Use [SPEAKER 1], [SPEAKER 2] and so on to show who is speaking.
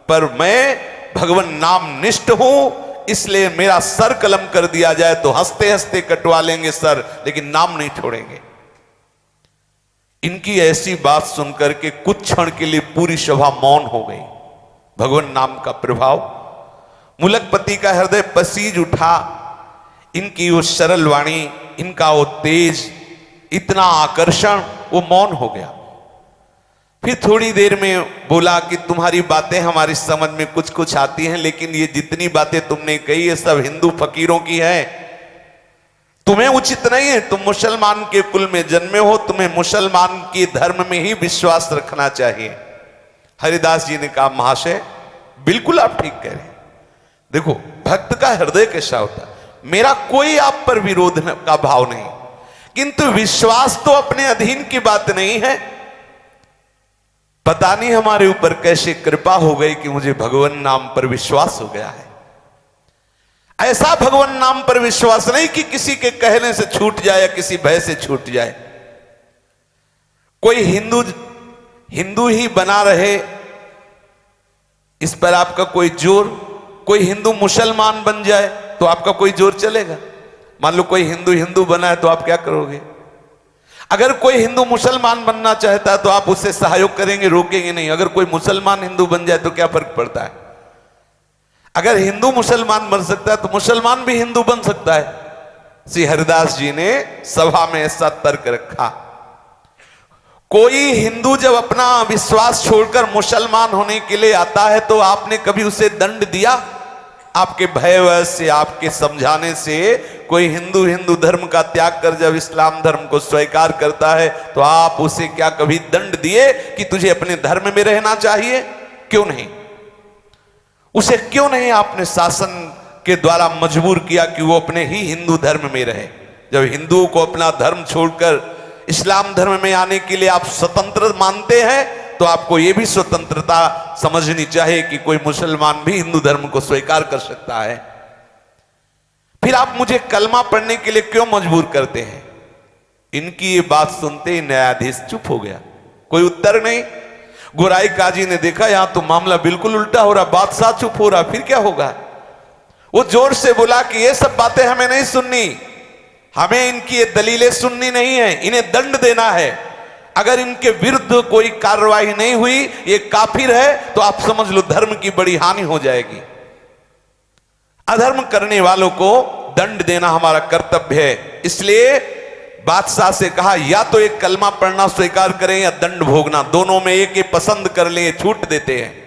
[SPEAKER 1] पर मैं भगवान नाम निष्ठ हूं, इसलिए मेरा सर कलम कर दिया जाए तो हंसते हंसते कटवा लेंगे सर, लेकिन नाम नहीं छोड़ेंगे। इनकी ऐसी बात सुनकर के कुछ क्षण के लिए पूरी सभा मौन हो गई। भगवान नाम का प्रभाव, मुलकपति का हृदय पसीज उठा। इनकी वो सरल वाणी, इनका वो तेज, इतना आकर्षण, वो मौन हो गया। फिर थोड़ी देर में बोला कि तुम्हारी बातें हमारी समझ में कुछ कुछ आती हैं, लेकिन ये जितनी बातें तुमने कही ये सब हिंदू फकीरों की है, तुम्हें उचित नहीं है। तुम मुसलमान के कुल में जन्मे हो, तुम्हें मुसलमान के धर्म में ही विश्वास रखना चाहिए। हरिदास जी ने कहा महाशय बिल्कुल आप ठीक कह रहे हैं। देखो भक्त का हृदय कैसा होता है, मेरा कोई आप पर विरोध का भाव नहीं, किंतु विश्वास तो अपने अधीन की बात नहीं है। पता नहीं हमारे ऊपर कैसे कृपा हो गई कि मुझे भगवान नाम पर विश्वास हो गया है। ऐसा भगवान नाम पर विश्वास नहीं कि किसी के कहने से छूट जाए या किसी भय से छूट जाए। कोई हिंदू ही बना रहे, इस पर आपका कोई जोर, कोई हिंदू मुसलमान बन जाए तो आपका कोई जोर चलेगा। मान लो कोई हिंदू बना है तो आप क्या करोगे? अगर कोई हिंदू मुसलमान बनना चाहता है तो आप उससे सहयोग करेंगे, रोकेंगे नहीं। अगर कोई मुसलमान हिंदू बन जाए तो क्या फर्क पड़ता है? अगर हिंदू मुसलमान बन सकता है तो मुसलमान भी हिंदू बन सकता है। श्री हरिदास जी ने सभा में ऐसा तर्क रखा। कोई हिंदू जब अपना विश्वास छोड़कर मुसलमान होने के लिए आता है तो आपने कभी उसे दंड दिया? आपके भय से, आपके समझाने से कोई हिंदू धर्म का त्याग कर जब इस्लाम धर्म को स्वीकार करता है तो आप उसे क्या कभी दंड दिए कि तुझे अपने धर्म में रहना चाहिए? क्यों नहीं? उसे क्यों नहीं आपने शासन के द्वारा मजबूर किया कि वो अपने ही हिंदू धर्म में रहे? जब हिंदुओं को अपना धर्म छोड़कर इस्लाम धर्म में आने के लिए आप स्वतंत्र मानते हैं तो आपको यह भी स्वतंत्रता समझनी चाहिए कि कोई मुसलमान भी हिंदू धर्म को स्वीकार कर सकता है। फिर आप मुझे कलमा पढ़ने के लिए क्यों मजबूर करते हैं? इनकी ये बात सुनते ही न्यायाधीश चुप हो गया, कोई उत्तर नहीं। गोराई काजी ने देखा यहां तो मामला बिल्कुल उल्टा हो रहा, बादशाह चुप हो रहा, फिर क्या होगा? वो जोर से बोला कि ये सब बातें हमें नहीं सुननी, हमें इनकी ये दलीलें सुननी नहीं है, इन्हें दंड देना है। अगर इनके विरुद्ध कोई कार्रवाई नहीं हुई, ये काफिर है, तो आप समझ लो धर्म की बड़ी हानि हो जाएगी। अधर्म करने वालों को दंड देना हमारा कर्तव्य है। इसलिए बादशाह से कहा या तो एक कलमा पढ़ना स्वीकार करें या दंड भोगना, दोनों में एक पसंद कर लें, छूट देते हैं।